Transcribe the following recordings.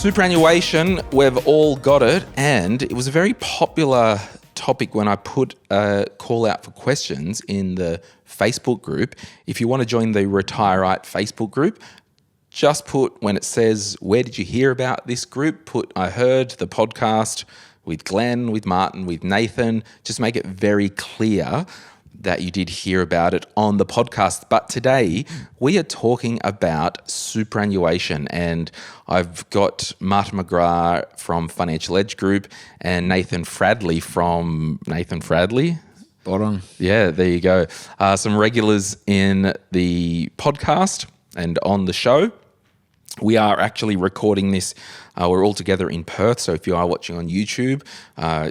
Superannuation, we've all got it, and it was a very popular topic when I put a call out for questions in the Facebook group. If you want to join the Retire Right Facebook group, just put, when it says, where did you hear about this group, put, I heard the podcast with Glen, with Martin, with Nathan. Just make it very clear that you did hear about it on the podcast. But today we are talking about superannuation, and I've got Martin McGrath from Financial Edge Group and Nathan Fradley from Nathan Fradley. Spot on. Yeah, there you go. Some regulars in the podcast and on the show. We are actually recording this. We're all together in Perth. So if you are watching on YouTube,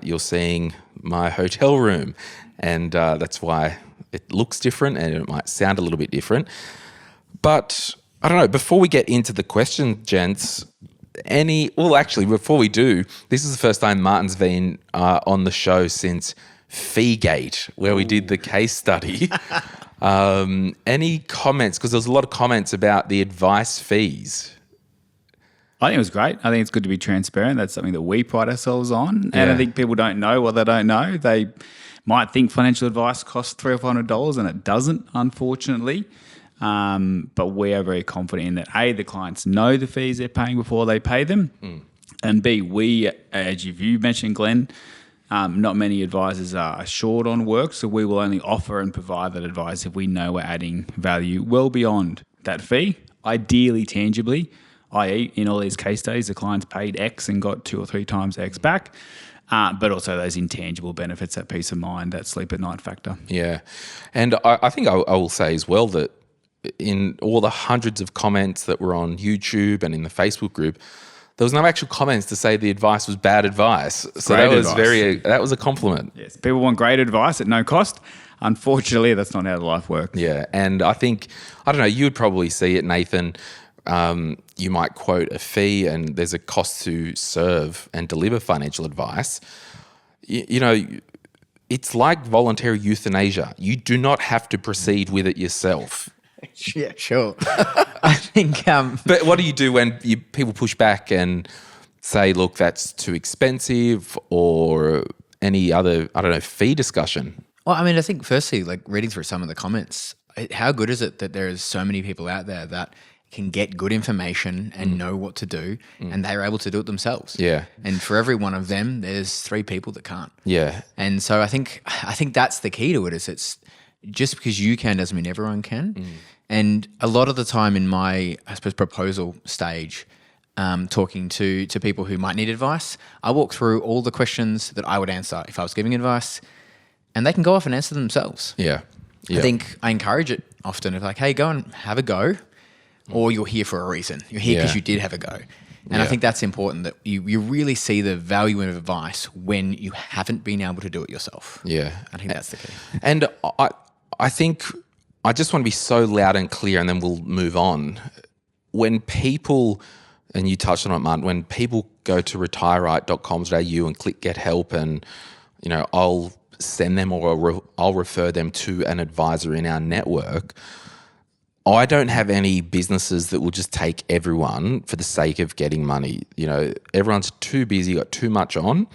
you're seeing my hotel room. And that's why it looks different and it might sound a little bit different. But I don't know, before we get into the question, gents, before we do, this is the first time Martin's been on the show since Feegate, where we did the case study. Any comments? Because there's a lot of comments about the advice fees. I think it was great. I think it's good to be transparent. That's something that we pride ourselves on. And I think people don't know what they don't know. They might think financial advice costs $300 or $400, and it doesn't, unfortunately. But we are very confident in that, A, the clients know the fees they're paying before they pay them. And B, we, as you mentioned, Glenn, not many advisors are short on work, so we will only offer and provide that advice if we know we're adding value well beyond that fee, ideally tangibly, i.e. in all these case studies, the client's paid X and got 2 or 3 times X back. But also those intangible benefits, that peace of mind, that sleep at night factor. Yeah. And I think I will say as well that in all the hundreds of comments that were on YouTube and in the Facebook group, there was no actual comments to say the advice was bad advice. So that was a compliment. Yes. People want great advice at no cost. Unfortunately, that's not how life works. Yeah. And I think, I don't know, you would probably see it, Nathan. You might quote a fee and there's a cost to serve and deliver financial advice. You know, it's like voluntary euthanasia. You do not have to proceed with it yourself. Yeah, sure. I think... But what do you do when people push back and say, look, that's too expensive, or any other, I don't know, fee discussion? Well, I mean, I think firstly, like reading through some of the comments, how good is it that there's so many people out there that can get good information and know what to do, and they're able to do it themselves. Yeah. And for every one of them, there's 3 people that can't. Yeah. And so I think that's the key to it, is it's just because you can doesn't mean everyone can. And a lot of the time in my, I suppose, proposal stage, talking to people who might need advice, I walk through all the questions that I would answer if I was giving advice, and they can go off and answer themselves. Yeah. I think I encourage it often of like, hey, go and have a go. Or you're here for a reason. You're here because you did have a go. And I think that's important, that you really see the value of advice when you haven't been able to do it yourself. Yeah. I think that's the key. And I think I just want to be so loud and clear, and then we'll move on. When people, and you touched on it, Martin, when people go to retireright.com.au and click get help, and, you know, I'll send them or I'll refer them to an advisor in our network, I don't have any businesses that will just take everyone for the sake of getting money. You know, everyone's too busy, got too much on.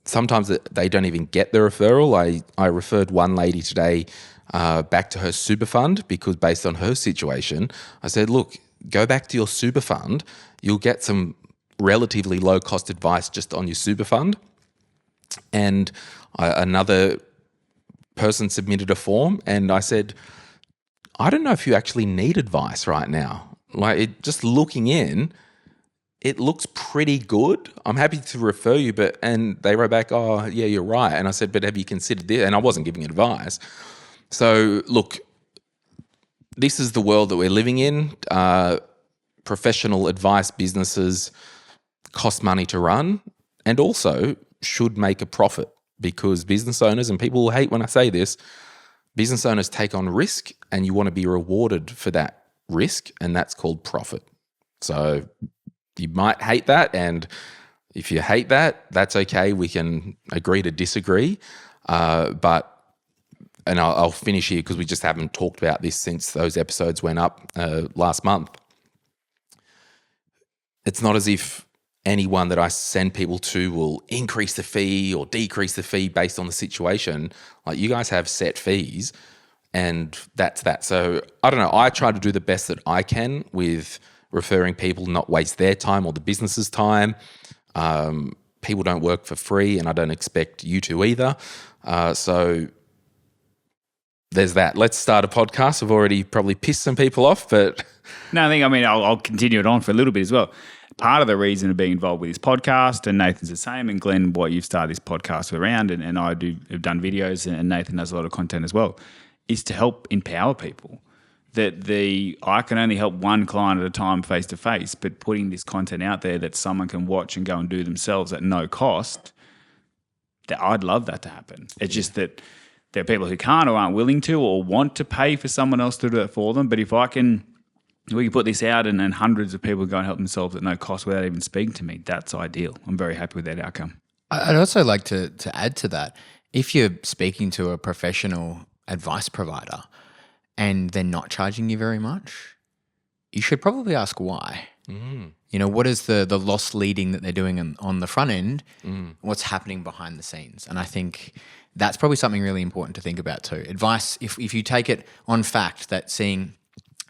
Sometimes they don't even get the referral. I referred one lady today back to her super fund because based on her situation, I said, look, go back to your super fund. You'll get some relatively low cost advice just on your super fund. And another person submitted a form, and I said, I don't know if you actually need advice right now. Like, just looking in, it looks pretty good. I'm happy to refer you, and they wrote back, oh, yeah, you're right. And I said, but have you considered this? And I wasn't giving advice. So, look, this is the world that we're living in. Professional advice businesses cost money to run and also should make a profit, because business owners, and people will hate when I say this, business owners take on risk and you want to be rewarded for that risk, and that's called profit. So you might hate that, and if you hate that, that's okay. We can agree to disagree. But I'll finish here because we just haven't talked about this since those episodes went up last month. it's not as if anyone that I send people to will increase the fee or decrease the fee based on the situation. Like, you guys have set fees and that's that. So I don't know. I try to do the best that I can with referring people, not waste their time or the business's time. People don't work for free, and I don't expect you to either. So there's that. Let's start a podcast. I've already probably pissed some people off, but... No, I'll continue it on for a little bit as well. Part of the reason of being involved with this podcast, and Nathan's the same, and Glen, what you've started this podcast around, and I have done videos, and Nathan does a lot of content as well, is to help empower people. I can only help one client at a time face to face, but putting this content out there that someone can watch and go and do themselves at no cost, I'd love that to happen. It's just that there are people who can't or aren't willing to or want to pay for someone else to do it for them. But if we can put this out and hundreds of people go and help themselves at no cost without even speaking to me, that's ideal. I'm very happy with that outcome. I'd also like to add to that, if you're speaking to a professional advice provider and they're not charging you very much, you should probably ask why. You know, what is the loss leading that they're doing on the front end? What's happening behind the scenes? And I think that's probably something really important to think about too. Advice, if you take it on fact that seeing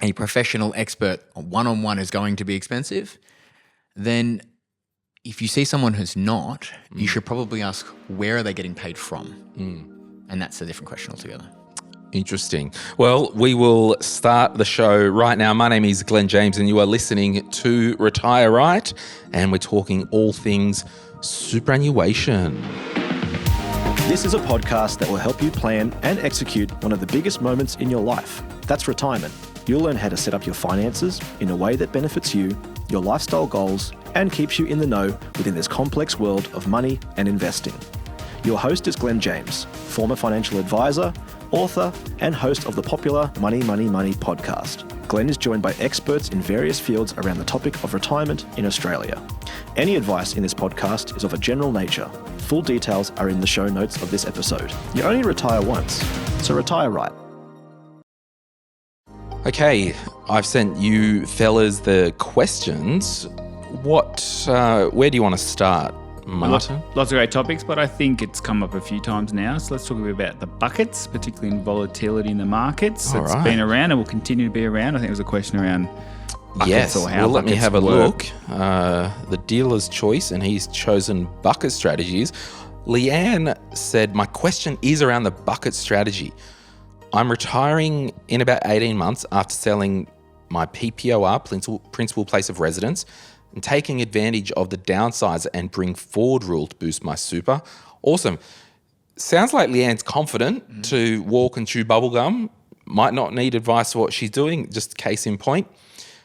a professional expert one-on-one is going to be expensive, then if you see someone who's not, you should probably ask, where are they getting paid from? And that's a different question altogether. Interesting. Well, we will start the show right now. My name is Glen James and you are listening to Retire Right, and we're talking all things superannuation. This is a podcast that will help you plan and execute one of the biggest moments in your life. That's retirement. You'll learn how to set up your finances in a way that benefits you, your lifestyle goals, and keeps you in the know within this complex world of money and investing. Your host is Glen James, former financial advisor, author, and host of the popular Money, Money, Money podcast. Glen is joined by experts in various fields around the topic of retirement in Australia. Any advice in this podcast is of a general nature. Full details are in the show notes of this episode. You only retire once, so retire right. Okay, I've sent you fellas the questions. Where do you want to start, Martin? Lots of great topics, but I think it's come up a few times now. So let's talk a bit about the buckets, particularly in volatility in the markets. It's been around and will continue to be around. I think it was a question around buckets or how let me have a work. look. The dealer's choice, and he's chosen bucket strategies. Leanne said, my question is around the bucket strategy. I'm retiring in about 18 months after selling my PPOR, principal place of residence, and taking advantage of the downsize and bring forward rule to boost my super. Awesome. Sounds like Leanne's confident to walk and chew bubblegum. Might not need advice for what she's doing, just case in point.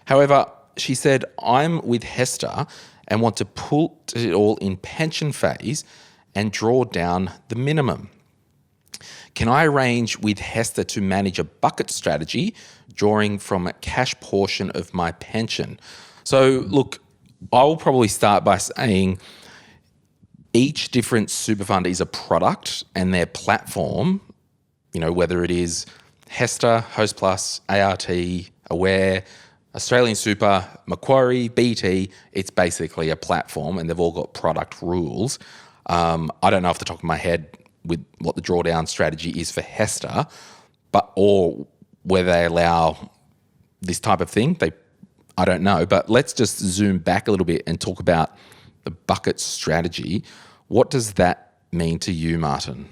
However, she said, I'm with Hester and want to put it all in pension phase and draw down the minimum. Can I arrange with Hester to manage a bucket strategy, drawing from a cash portion of my pension? So look, I'll probably start by saying each different super fund is a product, and their platform, you know, whether it is Hester, Host Plus, ART, Aware, Australian Super, Macquarie, BT, it's basically a platform and they've all got product rules. I don't know off the top of my head with what the drawdown strategy is for Hester, or whether they allow this type of thing. I don't know, but let's just zoom back a little bit and talk about the bucket strategy. What does that mean to you, Martin?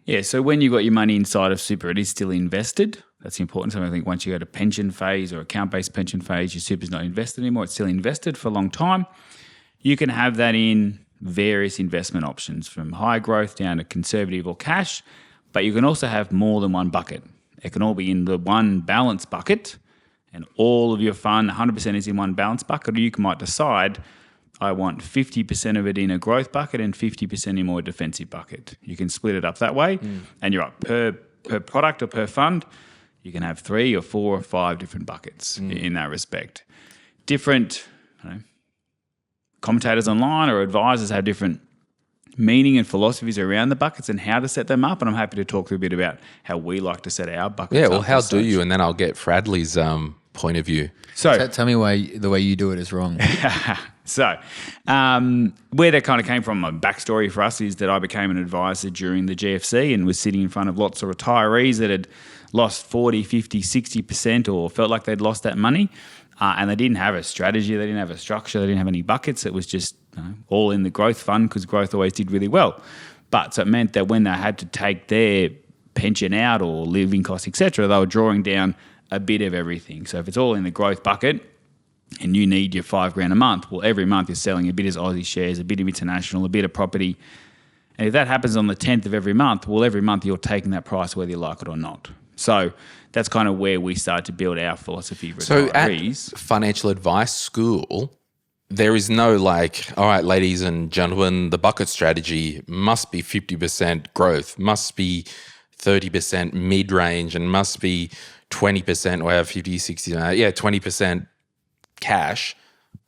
Yeah, so when you've got your money inside of super, it is still invested. That's important. So I think once you go to pension phase or account-based pension phase, your super's not invested anymore. It's still invested for a long time. You can have that in various investment options, from high growth down to conservative or cash, but you can also have more than one bucket. It can all be in the one balance bucket, and all of your fund, 100% is in one balance bucket, or you might decide, I want 50% of it in a growth bucket and 50% in more defensive bucket. You can split it up that way, and you're right, per product or per fund, you can have 3 or 4 or 5 different buckets in that respect. Different commentators online or advisors have different meaning and philosophies around the buckets and how to set them up, and I'm happy to talk a bit about how we like to set our buckets up. Yeah, well, how do you? And then I'll get Fradley's point of view. So tell me why the way you do it is wrong. So, where that kind of came from, my backstory for us is that I became an advisor during the GFC and was sitting in front of lots of retirees that had lost 40, 50, 60% or felt like they'd lost that money. And they didn't have a strategy, they didn't have a structure, they didn't have any buckets. It was just all in the growth fund because growth always did really well. But so it meant that when they had to take their pension out or living costs, etc., they were drawing down a bit of everything. So if it's all in the growth bucket and you need your $5,000 a month, well, every month you're selling a bit of Aussie shares, a bit of international, a bit of property. And if that happens on the 10th of every month, well, every month you're taking that price whether you like it or not. So that's kind of where we started to build our philosophy for retirees. So at financial advice school, there is no like, all right, ladies and gentlemen, the bucket strategy must be 50% growth, must be 30% mid-range, and must be 20% or 50, 60, 20% cash.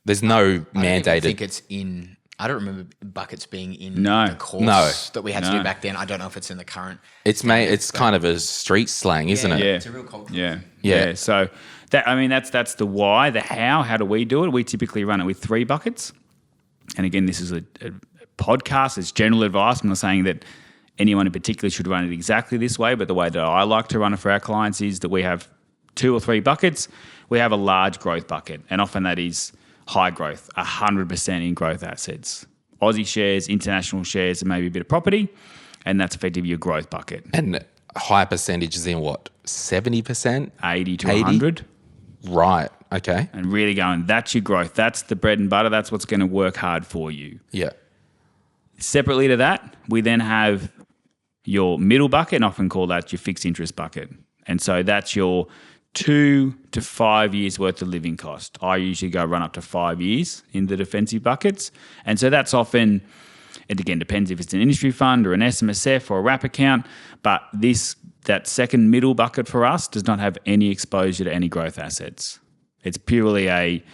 There's no mandated. I think it's in. I don't remember buckets being in the course that we had to do back then. I don't know if it's in the current. It's kind of a street slang, isn't it? Yeah. It's a real culture. Yeah. So that's the why. The how do we do it? We typically run it with 3 buckets. And again, this is a podcast. It's general advice. I'm not saying that anyone in particular should run it exactly this way, but the way that I like to run it for our clients is that we have 2 or 3 buckets. We have a large growth bucket, and often that is high growth, 100% in growth assets. Aussie shares, international shares, and maybe a bit of property, and that's effectively your growth bucket. And high percentages in what? 70%? 80 to 100. Right, okay. And really going, that's your growth. That's the bread and butter. That's what's going to work hard for you. Yeah. Separately to that, we then have your middle bucket, and often call that your fixed interest bucket. And so that's your 2 to 5 years worth of living cost. I usually go run up to 5 years in the defensive buckets. And so that's often, it again depends if it's an industry fund or an SMSF or a wrap account, but that second middle bucket for us does not have any exposure to any growth assets. It's purely a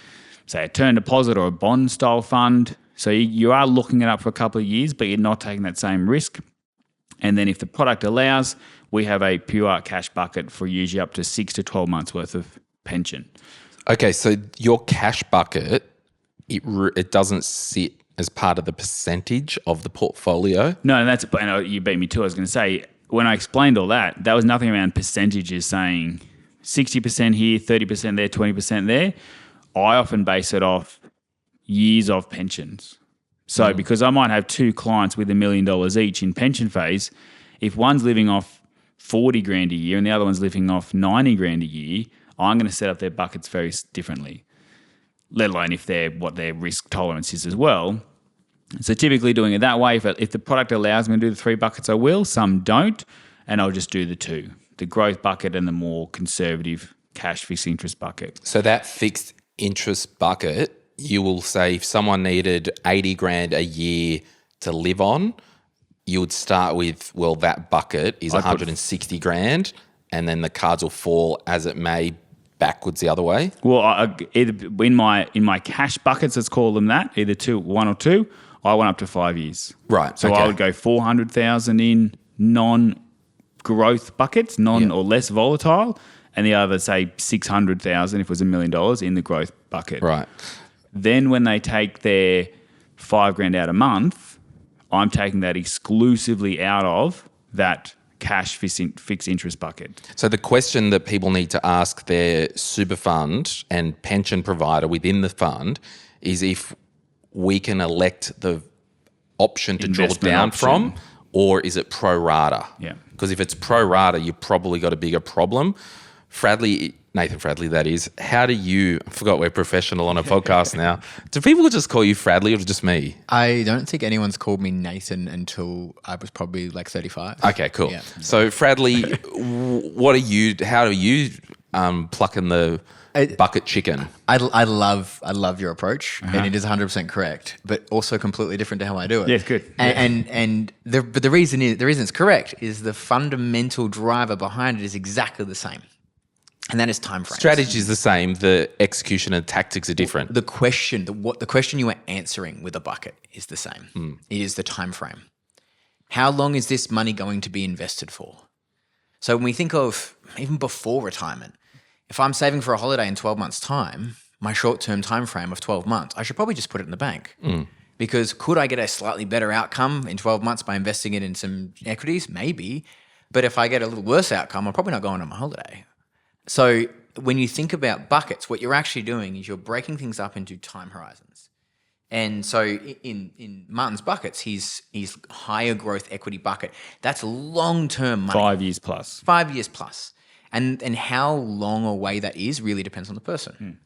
term deposit or a bond style fund. So you are looking it up for a couple of years, but you're not taking that same risk. And then if the product allows, we have a pure cash bucket for usually up to 6 to 12 months worth of pension. Okay, so your cash bucket, it doesn't sit as part of the percentage of the portfolio? No, and you beat me too. I was going to say, when I explained all that, there was nothing around percentages saying 60% here, 30% there, 20% there. I often base it off years of pensions. So because I might have 2 clients with $1 million each in pension phase, if one's living off 40 grand a year and the other one's living off 90 grand a year, I'm going to set up their buckets very differently, let alone what their risk tolerance is as well. So typically doing it that way, if the product allows me to do the 3 buckets, I will. Some don't, and I'll just do the 2, the growth bucket and the more conservative cash fixed interest bucket. So that fixed interest bucket, you will say if someone needed 80 grand a year to live on, you would start with, well, that bucket is 160 grand, and then the cards will fall as it may backwards the other way. Well, either in my cash buckets, let's call them that, either 1 or 2, I went up to 5 years. Right. So I would go 400,000 in non-growth buckets, or less volatile, and the other, say, 600,000 if it was $1 million in the growth bucket. Right. Then when they take their $5,000 out a month, I'm taking that exclusively out of that cash fixed interest bucket. So the question that people need to ask their super fund and pension provider within the fund is if we can elect the option to draw down from, or is it pro rata? Yeah. Because if it's pro rata, you've probably got a bigger problem. Nathan Fradley, that is. How do you, I forgot we're professional on a podcast now. Do people just call you Fradley or just me? I don't think anyone's called me Nathan until I was probably like 35. Okay, cool. Yeah. So Fradley, how are you plucking the bucket chicken? I love your approach, and it is 100% correct, but also completely different to how I do it. Yeah, it's good. And the reason it's correct is the fundamental driver behind it is exactly the same. And that is time frame. Strategy is the same. The execution and tactics are different. The question you are answering with a bucket is the same. It is the time frame. How long is this money going to be invested for? So when we think of even before retirement, if I'm saving for a holiday in 12 months' time, my short-term time frame of 12 months, I should probably just put it in the bank. Because could I get a slightly better outcome in 12 months by investing it in some equities? Maybe. But if I get a little worse outcome, I'm probably not going on my holiday. So when you think about buckets, what you're actually doing is you're breaking things up into time horizons. And so in Martin's buckets, his higher growth equity bucket, that's long-term money. 5 years plus. 5 years plus. And how long away that is really depends on the person.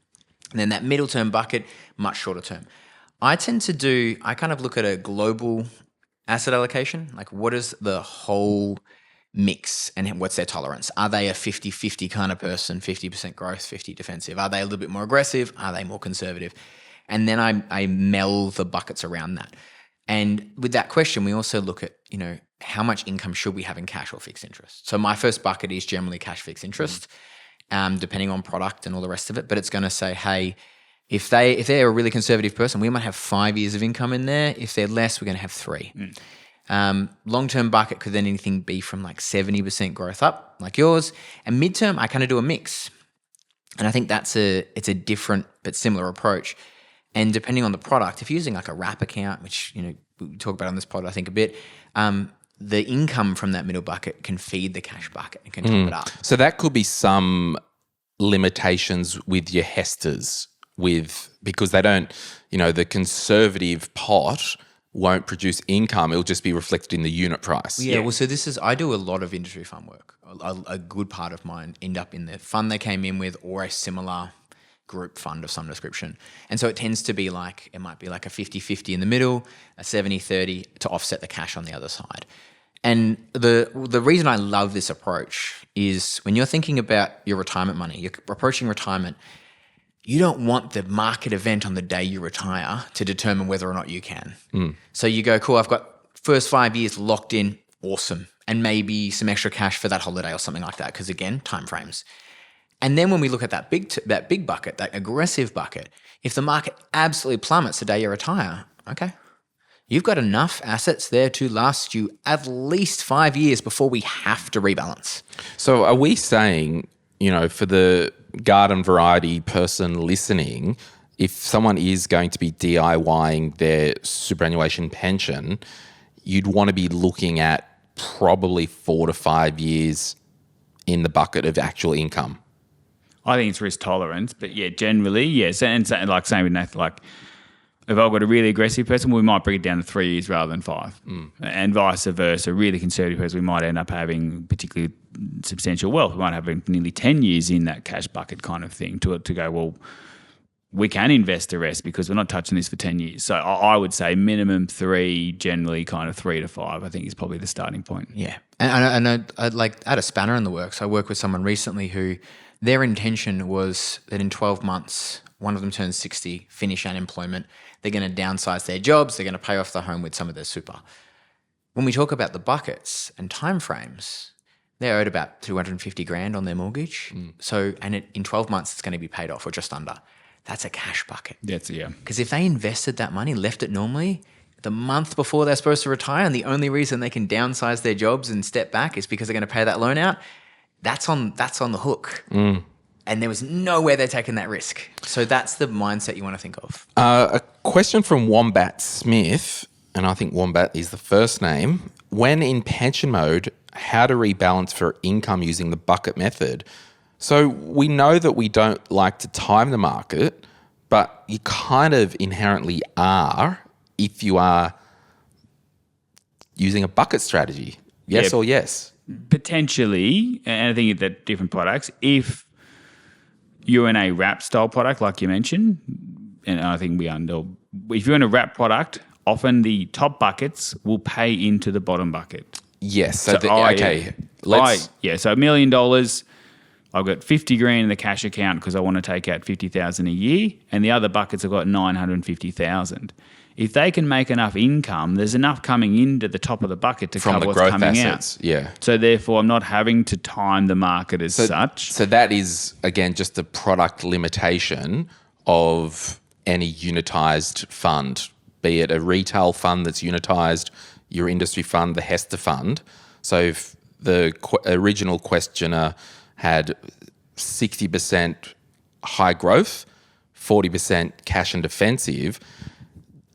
And then that middle term bucket, much shorter term. I kind of look at a global asset allocation. Like, what is the whole mix and what's their tolerance? Are they a 50-50 kind of person, 50% growth, 50 defensive? Are they a little bit more aggressive? Are they more conservative? And then I meld the buckets around that. And with that question, we also look at, how much income should we have in cash or fixed interest? So my first bucket is generally cash fixed interest, depending on product and all the rest of it. But it's going to say, hey, if they're a really conservative person, we might have 5 years of income in there. If they're less, we're going to have 3. Long-term bucket could then anything be from like 70% growth up, like yours. And midterm, I kind of do a mix. And I think it's a different but similar approach. And depending on the product, if you're using like a wrap account, which we talk about on this pod, I think a bit, the income from that middle bucket can feed the cash bucket and can top it up. So that could be some limitations with your Hesters. Because they don't, the conservative pot won't produce income. It'll just be reflected in the unit price. Yeah. Well, so I do a lot of industry fund work. A good part of mine end up in the fund they came in with or a similar group fund of some description. And so it tends to be like, it might be like a 50-50 in the middle, a 70-30 to offset the cash on the other side. And the reason I love this approach is when you're thinking about your retirement money, you're approaching retirement, you don't want the market event on the day you retire to determine whether or not you can. So you go, cool, I've got first 5 years locked in, awesome. And maybe some extra cash for that holiday or something like that, because again, time frames. And then when we look at that big bucket, that aggressive bucket, if the market absolutely plummets the day you retire, okay, you've got enough assets there to last you at least 5 years before we have to rebalance. So are we saying, for the garden variety person listening, if someone is going to be DIYing their superannuation pension, you'd want to be looking at probably 4 to 5 years in the bucket of actual income? I think it's risk tolerance, but generally, yes. And like same with Nathan, like if I've got a really aggressive person, we might bring it down to 3 years rather than 5. And vice versa. A really conservative person, we might end up having particularly substantial wealth. We might have nearly 10 years in that cash bucket kind of thing to go, well, we can invest the rest because we're not touching this for 10 years. So I would say minimum 3, generally kind of 3 to 5, I think is probably the starting point. Yeah. And I'd like add a spanner in the works. I worked with someone recently who their intention was that in 12 months, one of them turns 60, finish unemployment. They're going to downsize their jobs. They're going to pay off the home with some of their super. When we talk about the buckets and timeframes, they're owed about 250 grand on their mortgage. So, in 12 months, it's going to be paid off or just under. That's a cash bucket. Yeah. Because if they invested that money, left it normally, the month before they're supposed to retire, and the only reason they can downsize their jobs and step back is because they're going to pay that loan out, that's on the hook. And there was nowhere they're taking that risk. So that's the mindset you want to think of. A question from Wombat Smith, and I think Wombat is the first name. When in pension mode, how to rebalance for income using the bucket method? So we know that we don't like to time the market, but you kind of inherently are if you are using a bucket strategy. Yes or yes? Potentially, and I think that different products, if you're in a wrap style product, like you mentioned, and I think if you're in a wrap product, often the top buckets will pay into the bottom bucket. Yes. So so $1 million, I've got 50 grand in the cash account because I want to take out 50,000 a year, and the other buckets have got 950,000. If they can make enough income, there's enough coming into the top of the bucket to cover what's coming out. Yeah. So therefore, I'm not having to time the market as such. So that is, again, just a product limitation of any unitized fund, be it a retail fund that's unitized, your industry fund, the Hester fund. So if the original questioner had 60% high growth, 40% cash and defensive,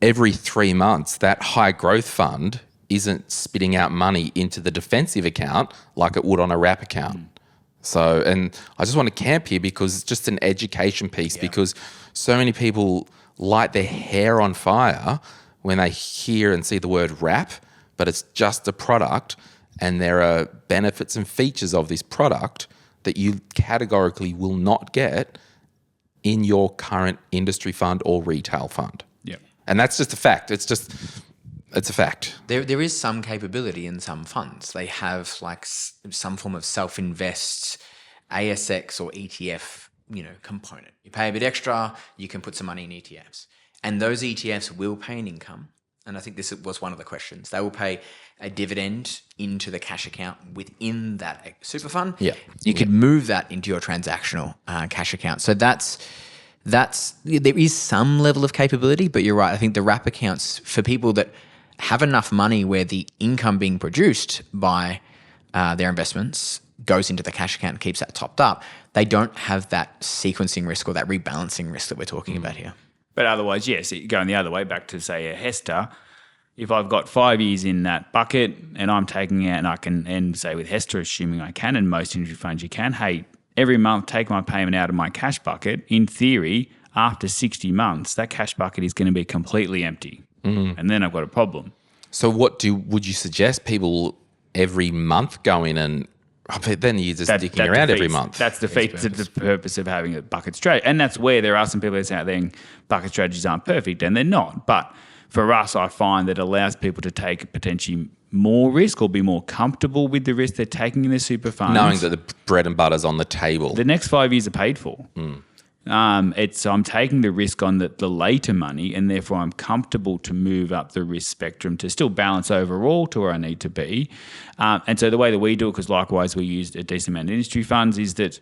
every 3 months, that high growth fund isn't spitting out money into the defensive account like it would on a wrap account. So, and I just want to camp here because it's just an education piece because so many people light their hair on fire when they hear and see the word wrap, but it's just a product and there are benefits and features of this product that you categorically will not get in your current industry fund or retail fund. Yeah. And that's just a fact. It's a fact. There is some capability in some funds. They have like some form of self-invest ASX or ETF, component. You pay a bit extra, you can put some money in ETFs. And those ETFs will pay an income. And I think this was one of the questions. They will pay a dividend into the cash account within that super fund. Yeah. You could move that into your transactional cash account. So that's there is some level of capability, but you're right. I think the wrap accounts for people that have enough money where the income being produced by their investments goes into the cash account and keeps that topped up, they don't have that sequencing risk or that rebalancing risk that we're talking about here. But otherwise, yes, going the other way back to, say, a Hester, if I've got 5 years in that bucket and I'm taking out, and I can end, say, with Hester, assuming I can, and most industry funds you can, hey, every month take my payment out of my cash bucket, in theory, after 60 months, that cash bucket is going to be completely empty. And then I've got a problem. So would you suggest people every month go in and then you're just sticking around every month? That defeats the purpose of having a bucket strategy. And that's where there are some people that's out there saying bucket strategies aren't perfect, and they're not. But for us, I find that allows people to take potentially more risk or be more comfortable with the risk they're taking in their super funds. Knowing that the bread and butter's on the table. The next 5 years are paid for. I'm taking the risk on the later money, and therefore I'm comfortable to move up the risk spectrum to still balance overall to where I need to be. And so the way that we do it, because likewise we use a decent amount of industry funds, is that,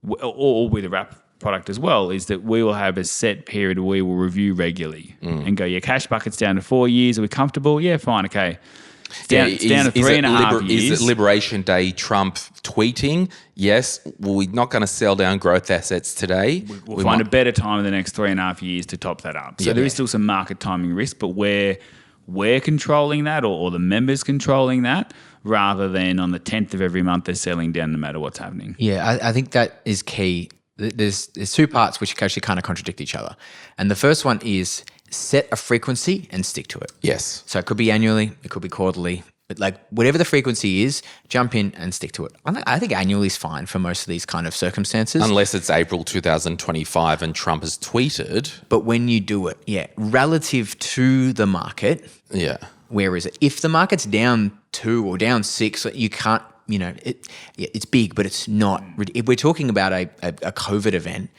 or with a wrap product as well, is that we will have a set period where we will review regularly and go, your cash bucket's down to 4 years. Are we comfortable? Yeah, fine, okay. It's down to 3.5 years. Is it Liberation Day Trump tweeting? Yes, well, we're not going to sell down growth assets today. We'll find a better time in the next 3.5 years to top that up. So there is still some market timing risk, but where we're controlling that or the members controlling that, rather than on the 10th of every month they're selling down no matter what's happening. Yeah, I think that is key. There's two parts which actually kind of contradict each other. And the first one is set a frequency and stick to it. Yes. So it could be annually, it could be quarterly, but like whatever the frequency is, jump in and stick to it. I think annually is fine for most of these kind of circumstances. Unless it's April 2025 and Trump has tweeted. But when you do it, relative to the market, where is it? If the market's down 2 or down 6, you can't, it's big, but it's not. If we're talking about a COVID event,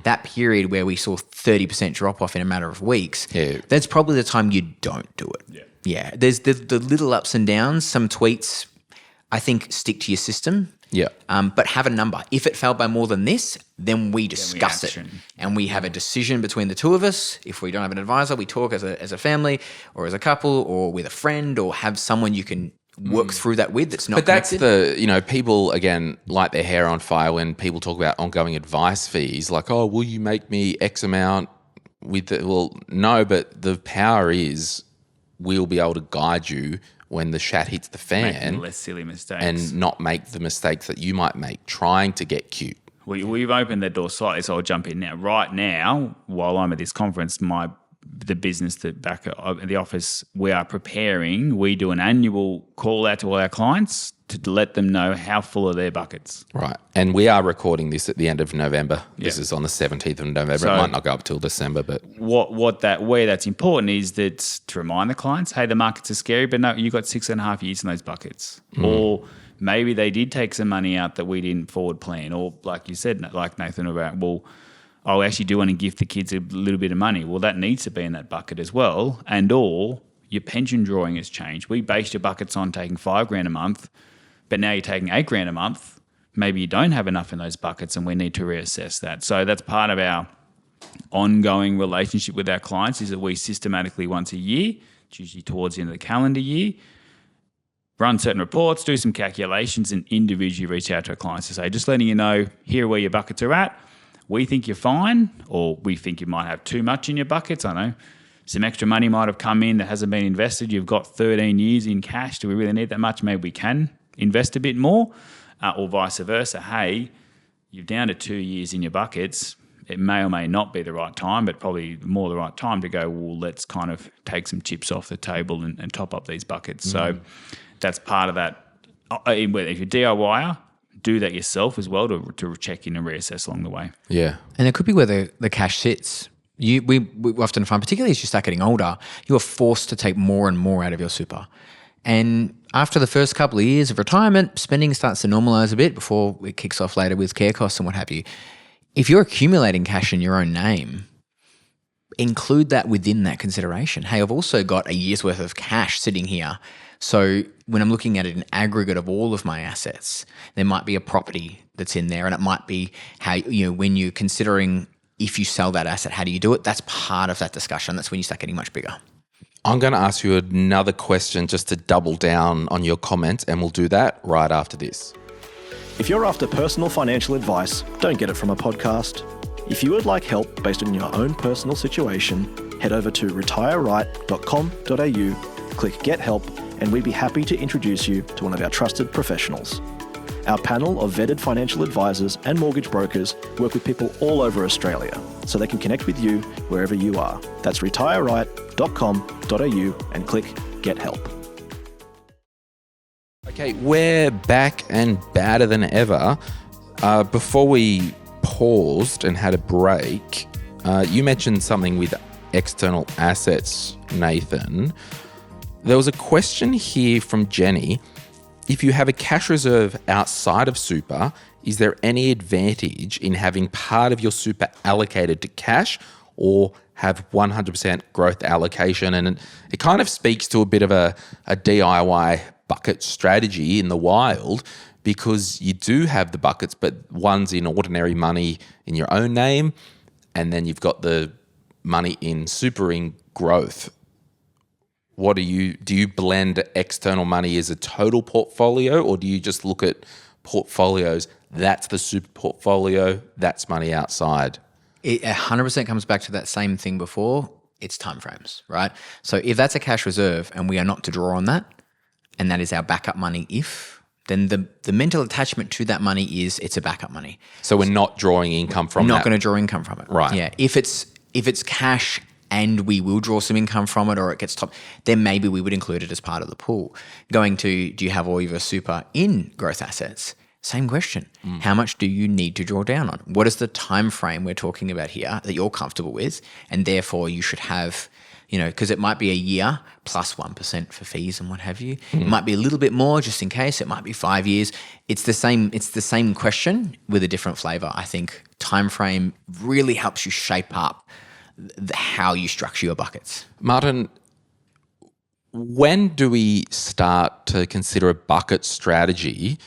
that period where we saw 30% drop off in a matter of weeks, that's probably the time you don't do it. Yeah. There's the little ups and downs. Some tweets, I think, stick to your system. Yeah. But have a number. If it fell by more than this, then we discuss it. And we have a decision between the two of us. If we don't have an advisor, we talk as a family or as a couple or with a friend, or have someone you can work through that with that's not connected. But that's people, again, light their hair on fire when people talk about ongoing advice fees, like, oh, will you make me X amount with the, well, no, but the power is we'll be able to guide you when the shat hits the fan. Making less silly mistakes. And not make the mistakes that you might make trying to get cute. We've opened that door slightly, so I'll jump in now. right now, while I'm at this conference, the business that back at the office, we are preparing. We do an annual call out to all our clients to let them know how full are their buckets. Right. And we are recording this at the end of November. This is on the 17th of November. So it might not go up till December, but where that's important is that to remind the clients, hey, the markets are scary, but no, you got 6.5 years in those buckets. Or maybe they did take some money out that we didn't forward plan, or like you said, like Nathan about, well, I actually do want to give the kids a little bit of money. Well, that needs to be in that bucket as well. And or your pension drawing has changed. We based your buckets on taking $5,000 a month, but now you're taking $8,000 a month. Maybe you don't have enough in those buckets, and we need to reassess that. So that's part of our ongoing relationship with our clients, is that we systematically once a year, it's usually towards the end of the calendar year, run certain reports, do some calculations, and individually reach out to our clients to say, just letting you know, here are where your buckets are at. we think you're fine, or we think you might have too much in your buckets. I know some extra money might have come in that hasn't been invested. You've got 13 years in cash. Do we really need that much? Maybe we can invest a bit more, or vice versa. Hey, you're down to 2 years in your buckets. It may or may not be the right time, but probably more the right time to go, well, let's kind of take some chips off the table and top up these buckets. So that's part of that. If you're DIYer, do that yourself as well to check in and reassess along the way. Yeah. And it could be where the cash sits. We often find, particularly as you start getting older, you are forced to take more and more out of your super. And after the first couple of years of retirement, spending starts to normalise a bit before it kicks off later with care costs and what have you. If you're accumulating cash in your own name, include that within that consideration. Hey, I've also got a year's worth of cash sitting here. So when I'm looking at an aggregate of all of my assets, there might be a property that's in there, and it might be how, when you're considering if you sell that asset, how do you do it? That's part of that discussion. That's when you start getting much bigger. I'm going to ask you another question just to double down on your comments, and we'll do that right after this. If you're after personal financial advice, don't get it from a podcast. If you would like help based on your own personal situation, head over to retireright.com.au, click Get Help, and we'd be happy to introduce you to one of our trusted professionals. Our panel of vetted financial advisors and mortgage brokers work with people all over Australia, so they can connect with you wherever you are. That's retireright.com.au and click Get Help. Okay, we're back and badder than ever. Before we paused and had a break, you mentioned something with external assets, Nathan. There was a question here from Jenny. If you have a cash reserve outside of super, is there any advantage in having part of your super allocated to cash or have 100% growth allocation? And it kind of speaks to a bit of a DIY bucket strategy in the wild, because you do have the buckets, but one's in ordinary money in your own name, and then you've got the money in super in growth. Do you blend external money as a total portfolio, or do you just look at portfolios? That's the super portfolio, that's money outside. It 100% comes back to that same thing before. It's timeframes, right? So if that's a cash reserve and we are not to draw on that, and that is our backup money then the mental attachment to that money is it's a backup money. So we're not drawing income from that? Not going to draw income from it. Right. Yeah. If it's cash and we will draw some income from it, or it gets top, then maybe we would include it as part of the pool. Going to, do you have all of your super in growth assets? Same question. How much do you need to draw down on? What is the time frame we're talking about here that you're comfortable with? And therefore you should have, because it might be a year plus 1% for fees and what have you. It might be a little bit more just in case. It might be 5 years. It's the same question with a different flavor. I think time frame really helps you shape up how you structure your buckets. Martin, when do we start to consider a bucket strategy?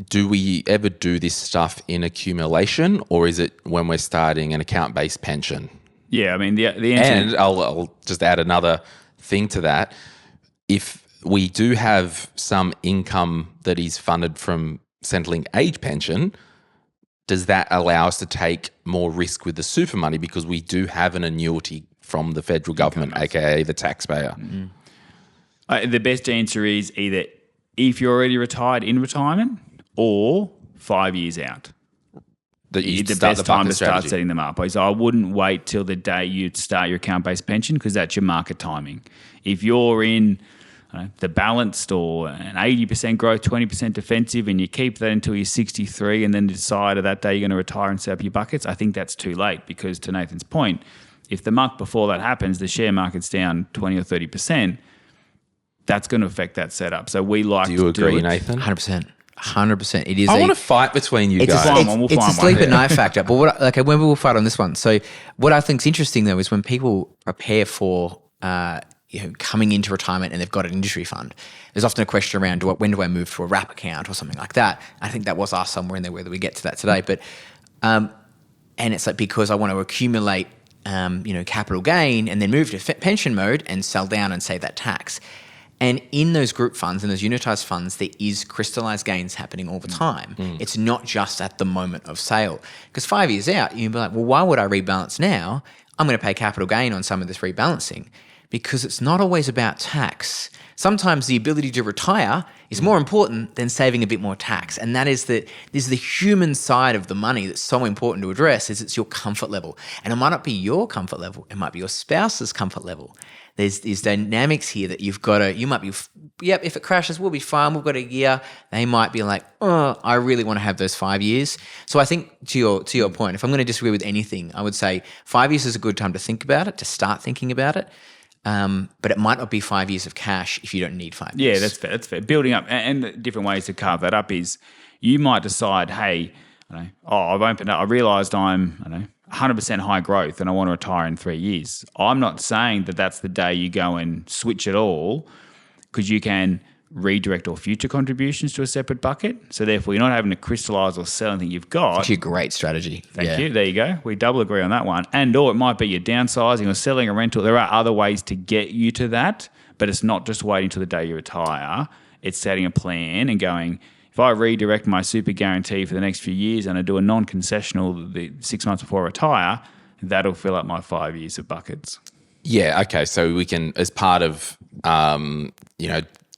Do we ever do this stuff in accumulation, or is it when we're starting an account-based pension? Yeah, I mean, the answer... And I'll just add another thing to that. If we do have some income that is funded from Centrelink age pension, does that allow us to take more risk with the super money because we do have an annuity from the federal government, aka the taxpayer? The best answer is either if you're already retired in retirement or 5 years out. The best time to start setting them up. So I wouldn't wait till the day you start your account-based pension, because that's your market timing. If you're in the balanced or an 80% growth, 20% defensive, and you keep that until you're 63 and then decide that day you're going to retire and set up your buckets, I think that's too late, because to Nathan's point, if the month before that happens, the share market's down 20 or 30%, that's going to affect that setup. So we like to do it. Do you agree, Nathan? 100%. 100%. It is. I want to fight between you guys. It's a sleep at night factor. But maybe we'll fight on this one. So what I think is interesting though is when people prepare for coming into retirement and they've got an industry fund, there's often a question around when do I move to a wrap account or something like that. I think that was asked somewhere in there whether we get to that today. But and it's like, because I want to accumulate capital gain and then move to pension mode and sell down and save that tax. And in those group funds and those unitized funds, there is crystallized gains happening all the time. It's not just at the moment of sale. Because 5 years out, you'd be like, well, why would I rebalance now? I'm going to pay capital gain on some of this rebalancing. Because it's not always about tax. Sometimes the ability to retire is more important than saving a bit more tax. And that is the human side of the money that's so important to address, is it's your comfort level. And it might not be your comfort level. It might be your spouse's comfort level. There's these dynamics here that you might be, if it crashes, we'll be fine. We've got a year. They might be like, oh, I really want to have those 5 years. So I think to your point, if I'm going to disagree with anything, I would say 5 years is a good time to think about it, to start thinking about it. But it might not be 5 years of cash if you don't need 5 years. Yeah, that's fair. Building up, and the different ways to carve that up is you might decide, hey, I've opened up, I realised I'm, 100% high growth and I want to retire in 3 years. I'm not saying that that's the day you go and switch it all, because you can redirect all future contributions to a separate bucket. So therefore, you're not having to crystallise or sell anything you've got. Actually, a great strategy. Thank you. There you go. We double agree on that one. And or it might be you're downsizing or selling a rental. There are other ways to get you to that, but it's not just waiting till the day you retire. It's setting a plan and going, if I redirect my super guarantee for the next few years and I do a non-concessional the 6 months before I retire, that'll fill up my 5 years of buckets. Yeah, okay. So we can, as part of,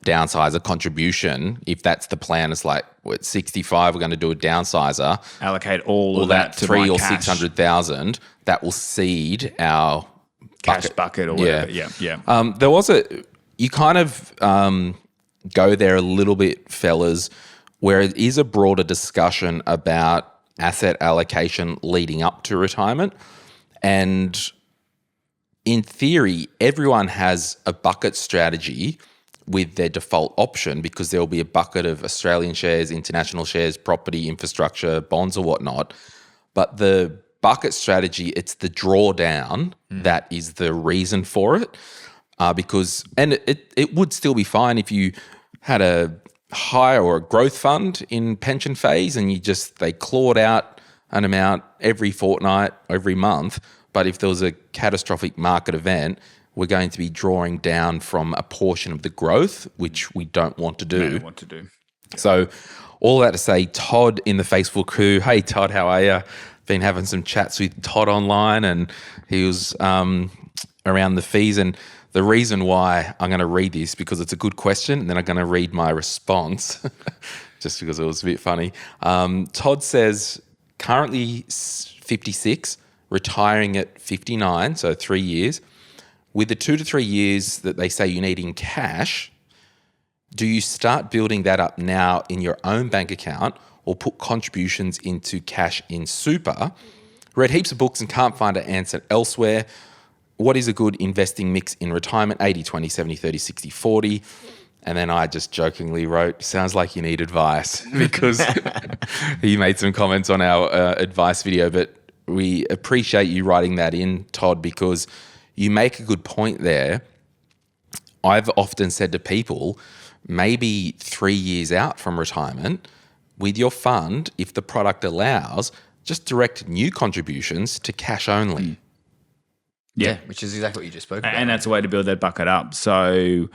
downsizer contribution, if that's the plan, it's like, at 65, we're going to do a downsizer. Allocate all of that to 3 my or cash. 600,000, that will seed our Cash bucket or whatever. Yeah. There was you kind of go there a little bit, fellas, where it is a broader discussion about asset allocation leading up to retirement. And in theory, everyone has a bucket strategy with their default option, because there will be a bucket of Australian shares, international shares, property, infrastructure, bonds or whatnot. But the bucket strategy, it's the drawdown that is the reason for it. Because it would still be fine if you had a high or a growth fund in pension phase and they clawed out an amount every fortnight, every month. But if there was a catastrophic market event, we're going to be drawing down from a portion of the growth, which we don't want to do. So all that to say, Todd in the Facebook crew, hey Todd, how are you? Been having some chats with Todd online, and he was around the fees. And the reason why I'm going to read this, because it's a good question, and then I'm going to read my response just because it was a bit funny. Todd says, currently 56, retiring at 59, so 3 years. With the 2 to 3 years that they say you need in cash, do you start building that up now in your own bank account or put contributions into cash in super? Read heaps of books and can't find an answer elsewhere. What is a good investing mix in retirement? 80, 20, 70, 30, 60, 40. And then I just jokingly wrote, sounds like you need advice, because he made some comments on our advice video. But we appreciate you writing that in, Todd, because you make a good point there. I've often said to people, maybe 3 years out from retirement, with your fund, if the product allows, just direct new contributions to cash only. Yeah, which is exactly what you just spoke about. And that's a way to build that bucket up. So,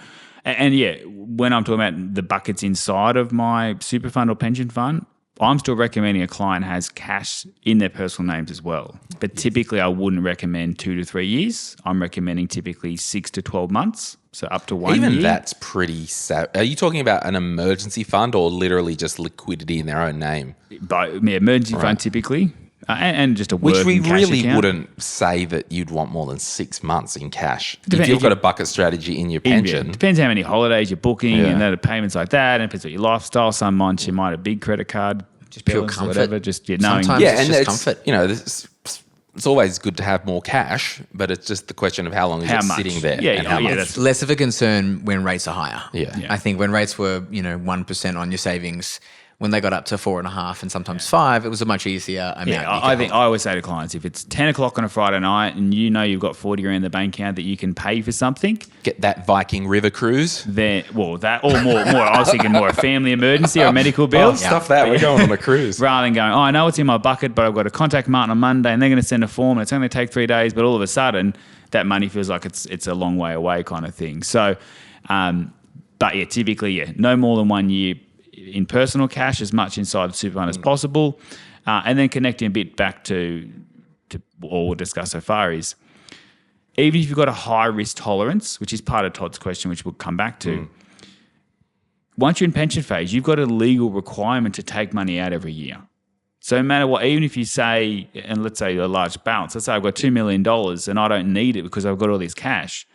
and when I'm talking about the buckets inside of my super fund or pension fund, I'm still recommending a client has cash in their personal names as well. But typically I wouldn't recommend 2 to 3 years. I'm recommending typically 6 to 12 months. So up to 1 year. Even that's pretty sad. Are you talking about an emergency fund or literally just liquidity in their own name? Emergency fund typically. And just a Which we really account. Wouldn't say that you'd want more than 6 months in cash. If you've got a bucket strategy in your pension. Depends how many holidays you're booking and the payments like that. And it depends on your lifestyle. Some months you might have a big credit card. Just pure comfort. Whatever, just knowing. Sometimes it's just comfort. You know, it's always good to have more cash, but it's just the question of how long is it sitting there. That's less of a concern when rates are higher. Yeah. I think when rates were 1% on your savings, when they got up to 4.5% and sometimes 5%, it was a much easier amount. I always say to clients, if it's 10 o'clock on a Friday night and you know you've got 40 grand in the bank account that you can pay for something, get that Viking River cruise. That or more. I was thinking more a family emergency or a medical bill. Stuff that. We're going on a cruise. Rather than going, I know it's in my bucket, but I've got to contact Martin on Monday and they're going to send a form and it's only going to take 3 days, but all of a sudden that money feels like it's a long way away kind of thing. So But yeah, typically, no more than 1 year in personal cash, as much inside the super fund as possible. And then connecting a bit back to what we'll discuss so far is, even if you've got a high risk tolerance, which is part of Todd's question, which we'll come back to, once you're in pension phase, you've got a legal requirement to take money out every year. So no matter what, even if you say, and let's say a large balance, let's say I've got $2 million and I don't need it because I've got all this cash,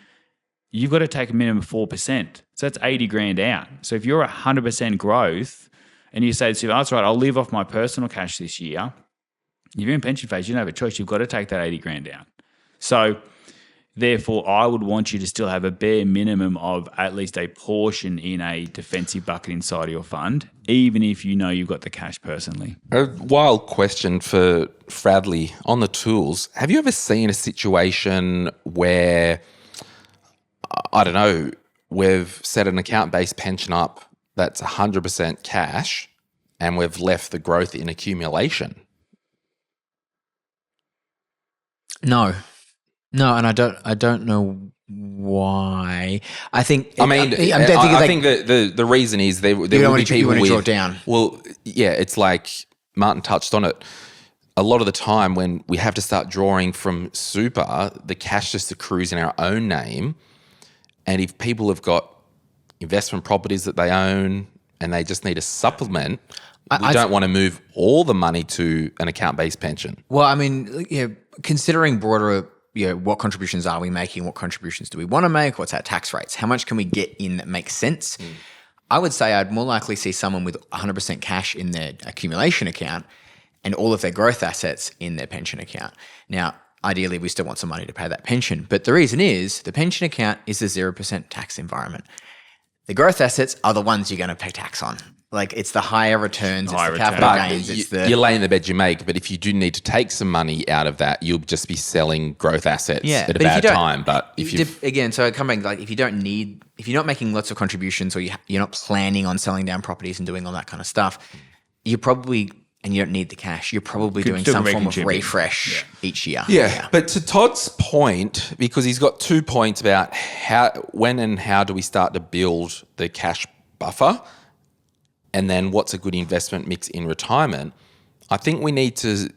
you've got to take a minimum of 4%. So that's 80 grand out. So if you're 100% growth and you say, oh, that's right, I'll live off my personal cash this year, if you're in pension phase, you don't have a choice. You've got to take that 80 grand out. So therefore, I would want you to still have a bare minimum of at least a portion in a defensive bucket inside of your fund, even if you know you've got the cash personally. A wild question for Fradley on the tools. Have you ever seen a situation where, I don't know, we've set an account-based pension up that's 100% cash and we've left the growth in accumulation? No, and I don't know why. I think. I think the reason is there will be people you want to with, draw down. Well, yeah, it's like Martin touched on it. A lot of the time when we have to start drawing from super, the cash just accrues in our own name. And if people have got investment properties that they own and they just need a supplement, we don't want to move all the money to an account-based pension. Well, I mean, considering broader, what contributions are we making? What contributions do we want to make? What's our tax rates? How much can we get in that makes sense? I would say I'd more likely see someone with 100% cash in their accumulation account and all of their growth assets in their pension account. Now, ideally, we still want some money to pay that pension. But the reason is the pension account is a 0% tax environment. The growth assets are the ones you're going to pay tax on. Like, it's the higher returns, it's the capital gains. You're laying the bed you make, but if you do need to take some money out of that, you'll just be selling growth assets at a bad time. But if you again, so coming back, like if you're not making lots of contributions or you're not planning on selling down properties and doing all that kind of stuff, you don't need the cash. You're probably doing some form of refresh each year. Yeah, but to Todd's point, because he's got 2 points about when and how do we start to build the cash buffer, and then what's a good investment mix in retirement, I think we need to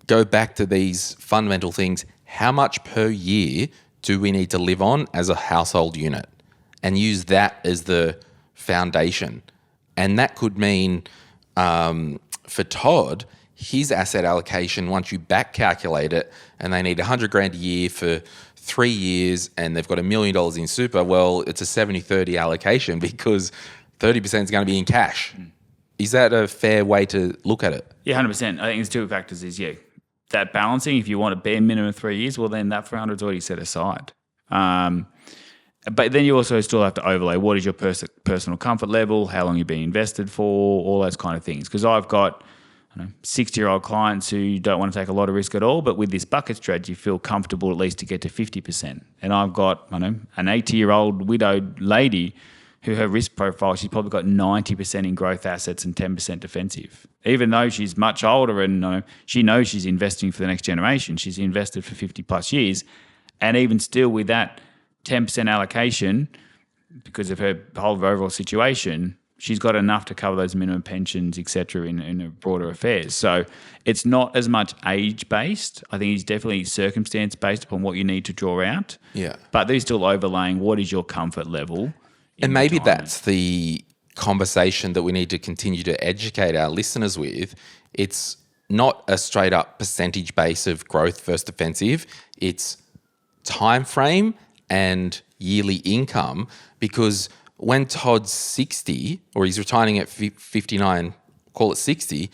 go back to these fundamental things. How much per year do we need to live on as a household unit? And use that as the foundation. And that could mean, for Todd, his asset allocation, once you back calculate it, and they need 100 grand a year for 3 years and they've got $1 million in super, well, it's a 70-30 allocation because 30% is going to be in cash. Is that a fair way to look at it? Yeah, 100%. I think there's two factors is, that balancing, if you want a bare minimum of 3 years, well, then that 300 is already set aside. But then you also still have to overlay what is your personal comfort level, how long you've been invested for, all those kind of things. Because I've got 60-year-old clients who don't want to take a lot of risk at all, but with this bucket strategy, feel comfortable at least to get to 50%. And I've got an 80-year-old widowed lady who her risk profile, she's probably got 90% in growth assets and 10% defensive. Even though she's much older and she knows she's investing for the next generation, she's invested for 50 plus years. And even still with that 10% allocation, because of her whole overall situation, she's got enough to cover those minimum pensions, et cetera, in her broader affairs. So it's not as much age-based. I think it's definitely circumstance-based upon what you need to draw out. Yeah. But they're still overlaying what is your comfort level. And maybe that's the conversation that we need to continue to educate our listeners with. It's not a straight up percentage base of growth versus defensive. It's time frame and yearly income, because when Todd's 60 or he's retiring at 59, call it 60,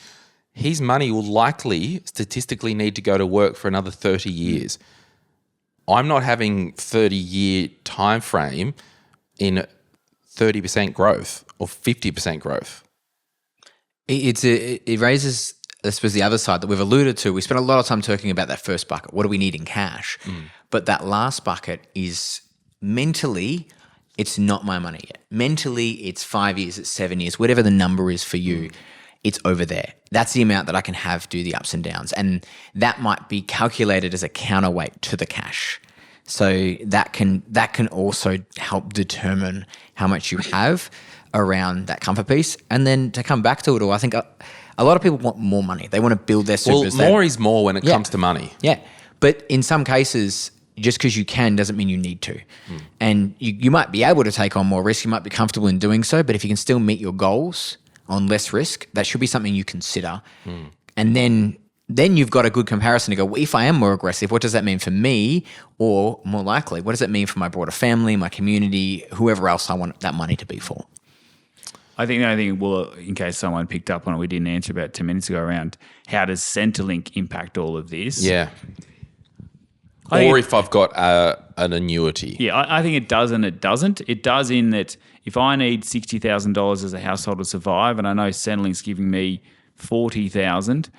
his money will likely statistically need to go to work for another 30 years. I'm not having 30-year time frame in 30% growth or 50% growth. It raises, I suppose, the other side that we've alluded to. We spent a lot of time talking about that first bucket. What do we need in cash? But that last bucket is mentally, it's not my money yet. Mentally, it's 5 years, it's 7 years, whatever the number is for you, it's over there. That's the amount that I can have do the ups and downs. And that might be calculated as a counterweight to the cash. So that can also help determine how much you have around that comfort piece. And then to come back to it all, I think a lot of people want more money. They want to build their supers. Well, more is more when it comes to money. Yeah. But in some cases, just because you can doesn't mean you need to. And you might be able to take on more risk. You might be comfortable in doing so. But if you can still meet your goals on less risk, that should be something you consider. And then you've got a good comparison to go, well, if I am more aggressive, what does that mean for me? Or more likely, what does it mean for my broader family, my community, whoever else I want that money to be for? I think the only thing, well, in case someone picked up on it, we didn't answer about 10 minutes ago around how does Centrelink impact all of this? Yeah. Or if I've got an annuity. Yeah, I think it does and it doesn't. It does in that if I need $60,000 as a household to survive and I know Centrelink's giving me $40,000,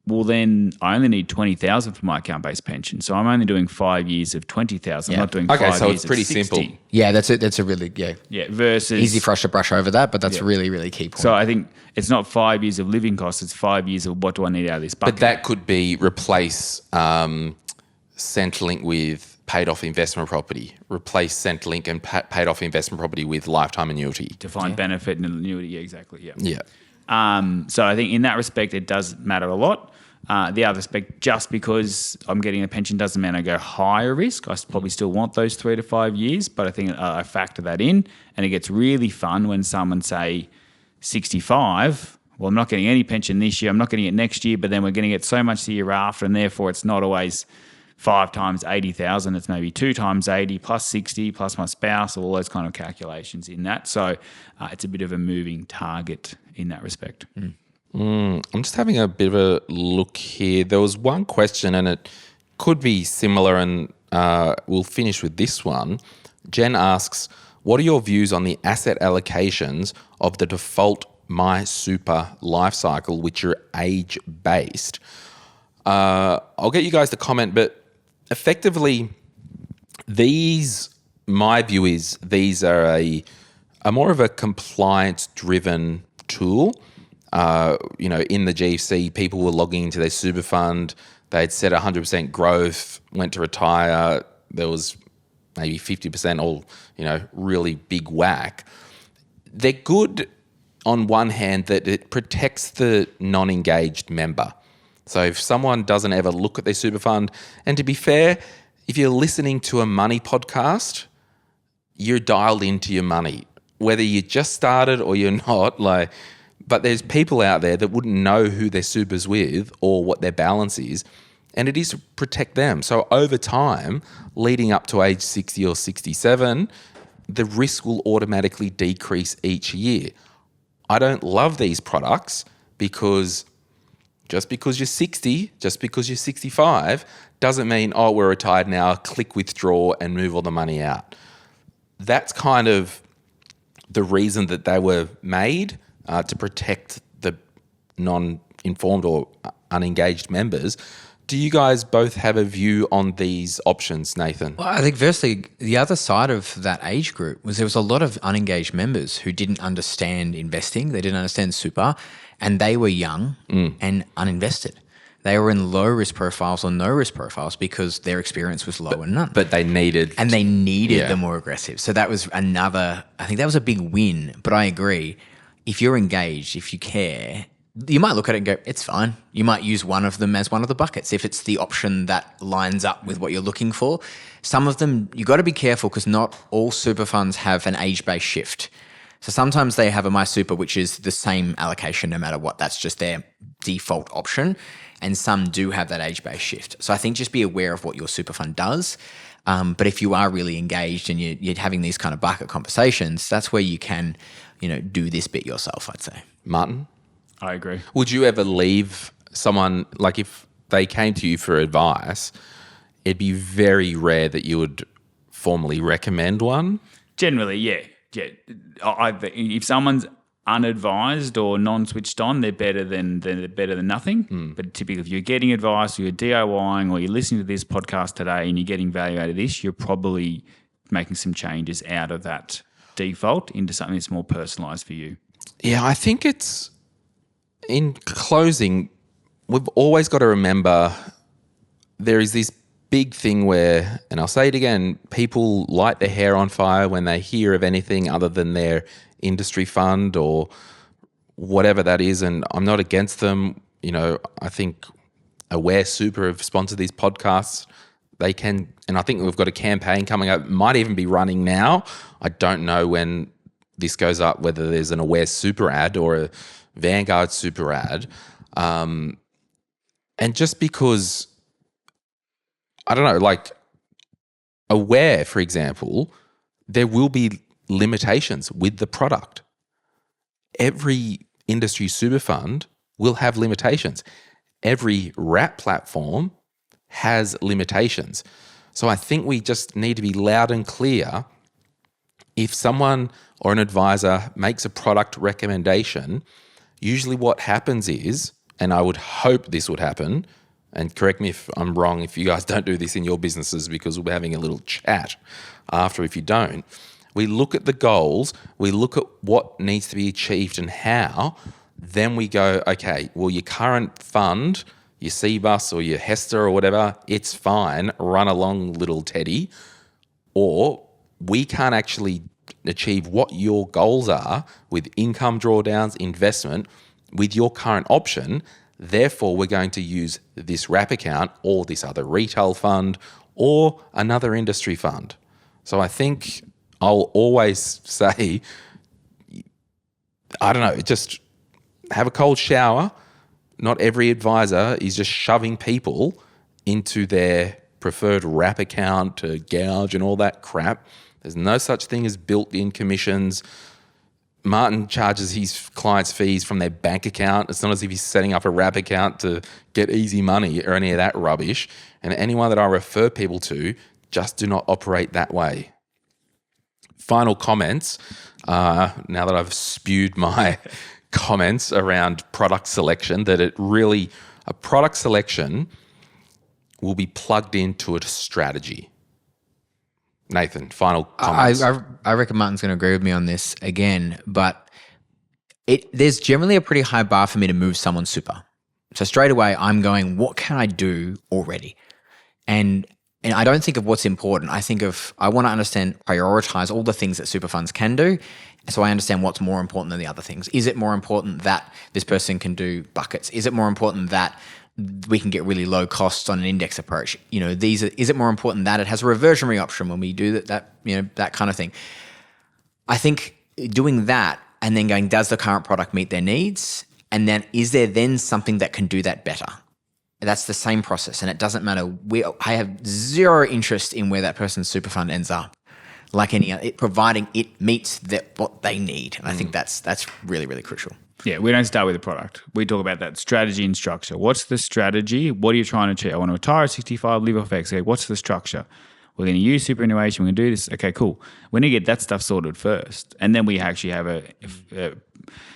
well, then I only need $20,000 for my account-based pension. So I'm only doing 5 years of $20,000. I'm not doing 5 years of 60. Okay, so it's pretty simple. Yeah, that's it. That's a really, versus easy for us to brush over that, but that's a really, really key point. So I think it's not 5 years of living costs. It's 5 years of what do I need out of this bucket. But that could be replace Centrelink with paid-off investment property. Replace Centrelink and paid-off investment property with lifetime annuity. Defined benefit and annuity, yeah, exactly, Yeah. So I think in that respect, it does matter a lot. The other aspect, just because I'm getting a pension doesn't mean I go higher risk. I probably still want those 3 to 5 years, but I think I factor that in. And it gets really fun when someone say 65, well, I'm not getting any pension this year, I'm not getting it next year, but then we're getting it so much the year after, and therefore it's not always 5 times 80,000, it's maybe 2 times 80 plus 60 plus my spouse, all those kind of calculations in that. So it's a bit of a moving target in that respect. I'm just having a bit of a look here. There was one question, and it could be similar, and we'll finish with this one. Jen asks, what are your views on the asset allocations of the default mysuper life cycle, which are age-based? I'll get you guys to comment, but effectively, my view is these are a more of a compliance-driven tool. In the GFC, people were logging into their super fund. They'd set 100% growth, went to retire. There was maybe 50% or, really big whack. They're good on one hand that it protects the non-engaged member. So if someone doesn't ever look at their super fund, and to be fair, if you're listening to a money podcast, you're dialed into your money, whether you just started or you're not, but there's people out there that wouldn't know who their super's with or what their balance is, and it is to protect them. So over time, leading up to age 60 or 67, the risk will automatically decrease each year. I don't love these products because just because you're 60, just because you're 65, doesn't mean, we're retired now, click withdraw and move all the money out. That's kind of the reason that they were made, to protect the non-informed or unengaged members. Do you guys both have a view on these options, Nathan? Well, I think firstly, the other side of that age group was there was a lot of unengaged members who didn't understand investing. They didn't understand super, and they were young and uninvested. They were in low risk profiles or no risk profiles because their experience was low and none. But they needed... And they needed the more aggressive. So that was I think that was a big win. But I agree, if you're engaged, if you care, you might look at it and go, it's fine. You might use one of them as one of the buckets if it's the option that lines up with what you're looking for. Some of them, you got to be careful because not all super funds have an age-based shift. So sometimes they have a mysuper, which is the same allocation no matter what. That's just their default option. And some do have that age-based shift. So I think just be aware of what your super fund does. But if you are really engaged and you're having these kind of bucket conversations, that's where you can, do this bit yourself, I'd say. Martin? I agree. Would you ever leave someone, if they came to you for advice, it'd be very rare that you would formally recommend one? Generally, yeah. If someone's unadvised or non-switched on, they're better than nothing. But typically, if you're getting advice, or you're DIYing, or you're listening to this podcast today and you're getting value out of this, you're probably making some changes out of that default into something that's more personalised for you. Yeah, I think it's, in closing, we've always got to remember there is this big thing where, and I'll say it again, people light their hair on fire when they hear of anything other than their industry fund or whatever that is. And I'm not against them. You know, I think Aware Super have sponsored these podcasts. They can, and I think we've got a campaign coming up, might even be running now. I don't know when this goes up, whether there's an Aware Super ad or a Vanguard Super ad. And just because, I don't know, like Aware, for example, there will be limitations with the product. Every industry super fund will have limitations. Every wrap platform has limitations. So I think we just need to be loud and clear. If someone or an advisor makes a product recommendation, usually what happens is, and I would hope this would happen, and correct me if I'm wrong if you guys don't do this in your businesses, because we'll be having a little chat after if you don't. We look at the goals, we look at what needs to be achieved and how, then we go, okay, well, your current fund, your CBUS or your Hester or whatever, it's fine, run along, little Teddy. Or we can't actually achieve what your goals are with income drawdowns, investment, with your current option. Therefore, we're going to use this wrap account or this other retail fund or another industry fund. So I think I'll always say, I don't know, just have a cold shower. Not every advisor is just shoving people into their preferred wrap account to gouge and all that crap. There's no such thing as built-in commissions. Martin charges his clients fees from their bank account. It's not as if he's setting up a wrap account to get easy money or any of that rubbish. And anyone that I refer people to, just do not operate that way. Final comments, now that I've spewed my comments around product selection, that a product selection will be plugged into a strategy. Nathan, final comments. I reckon Martin's going to agree with me on this again, but there's generally a pretty high bar for me to move someone's super. So straight away, I'm going, what can I do already? And I don't think of what's important. I want to understand, prioritize all the things that super funds can do. So I understand what's more important than the other things. Is it more important that this person can do buckets? Is it more important that we can get really low costs on an index approach? You know, is it more important that it has a reversionary option when we do that kind of thing? I think doing that and then going, does the current product meet their needs? And then is there then something that can do that better? That's the same process, and it doesn't matter. I have zero interest in where that person's super fund ends up, like providing it meets what they need. And I think that's really, really crucial. Yeah, we don't start with the product. We talk about that strategy and structure. What's the strategy? What are you trying to achieve? I want to retire at 65, live off X. Okay, what's the structure? We're going to use superannuation. We're going to do this. Okay, cool. We need to get that stuff sorted first. And then we actually have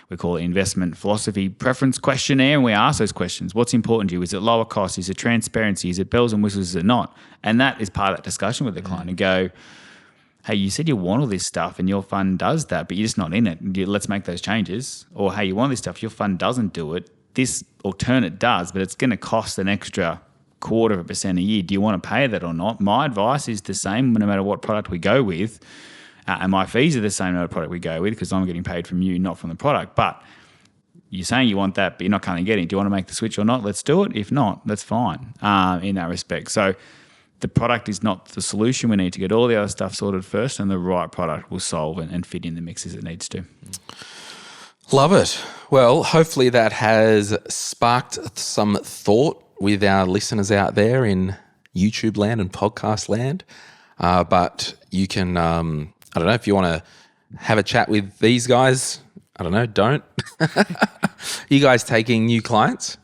we call it investment philosophy preference questionnaire, and we ask those questions. What's important to you? Is it lower cost? Is it transparency? Is it bells and whistles? Is it not? And that is part of that discussion with the client and go, hey, you said you want all this stuff and your fund does that, but you're just not in it. Let's make those changes. Or, hey, you want this stuff, your fund doesn't do it. This alternate does, but it's going to cost an extra 0.25% a year. Do you want to pay that or not? My advice is the same no matter what product we go with. And my fees are the same no matter what product we go with, because I'm getting paid from you, not from the product. But you're saying you want that, but you're not currently getting it. Do you want to make the switch or not? Let's do it. If not, that's fine in that respect. So the product is not the solution. We need to get all the other stuff sorted first, and the right product will solve and fit in the mix as it needs to. Love it. Well, hopefully that has sparked some thought with our listeners out there in YouTube land and podcast land. But you can, I don't know, if you want to have a chat with these guys, I don't know, don't. You guys taking new clients?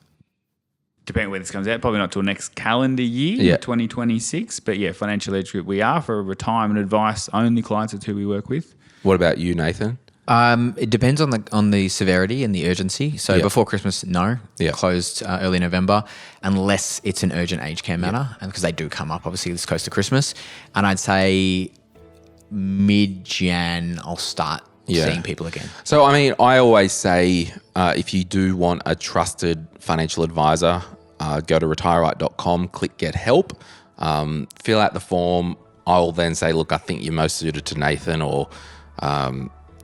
Depending where this comes out, probably not till next calendar year, 2026. But yeah, Financial Edge Group, we are for retirement advice only clients. That's who we work with. What about you, Nathan? It depends on the severity and the urgency. So before Christmas, no. Closed early November, unless it's an urgent aged care matter, and because they do come up, obviously, this close to Christmas. And I'd say mid-Jan, I'll start seeing people again. So, I mean, I always say if you do want a trusted financial advisor, go to retireright.com, click get help. fill out the form. I'll then say, look, I think you're most suited to Nathan or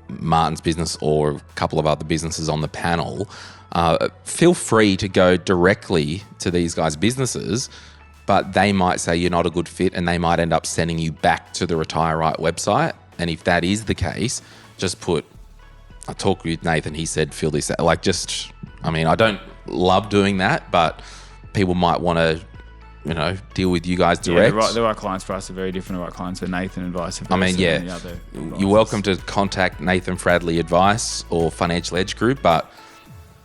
Martin's business or a couple of other businesses on the panel. Feel free to go directly to these guys' businesses, but they might say you're not a good fit and they might end up sending you back to the Retire Right website. And if that is the case, just I talked with Nathan, he said, fill this out. I don't love doing that, but people might want to, deal with you guys direct. Yeah, the right clients for us are very different to right clients for Nathan and vice versa. You're welcome to contact Nathan Fradley Advice or Financial Edge Group, but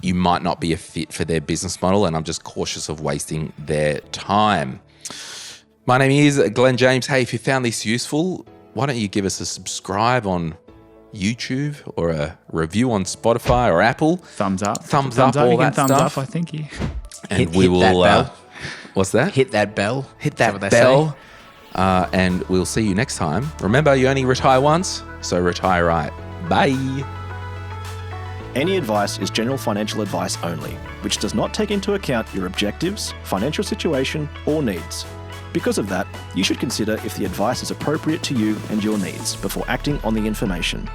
you might not be a fit for their business model, and I'm just cautious of wasting their time. My name is Glen James. Hey, if you found this useful, why don't you give us a subscribe on YouTube or a review on Spotify or Apple? Thumbs up, all that thumbs stuff. up, I think. Yeah. And hit that bell. What's that? Hit that bell. Hit that bell. And we'll see you next time. Remember, you only retire once, so retire right. Bye. Any advice is general financial advice only, which does not take into account your objectives, financial situation, or needs. Because of that, you should consider if the advice is appropriate to you and your needs before acting on the information.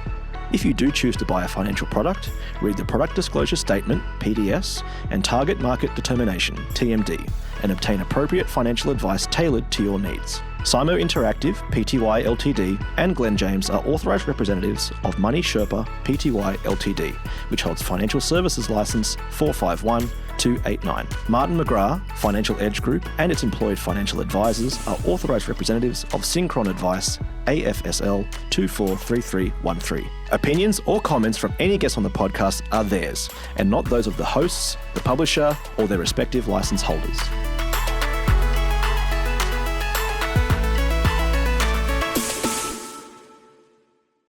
If you do choose to buy a financial product, read the Product Disclosure Statement, PDS, and Target Market Determination, TMD, and obtain appropriate financial advice tailored to your needs. Simo Interactive, Pty Ltd, and Glen James are authorised representatives of MySuper, Pty Ltd, which holds Financial Services Licence 451289. Martin McGrath, Financial Edge Group, and its employed financial advisors are authorised representatives of Synchron Advice, AFSL 243313. Opinions or comments from any guest on the podcast are theirs, and not those of the hosts, the publisher, or their respective licence holders.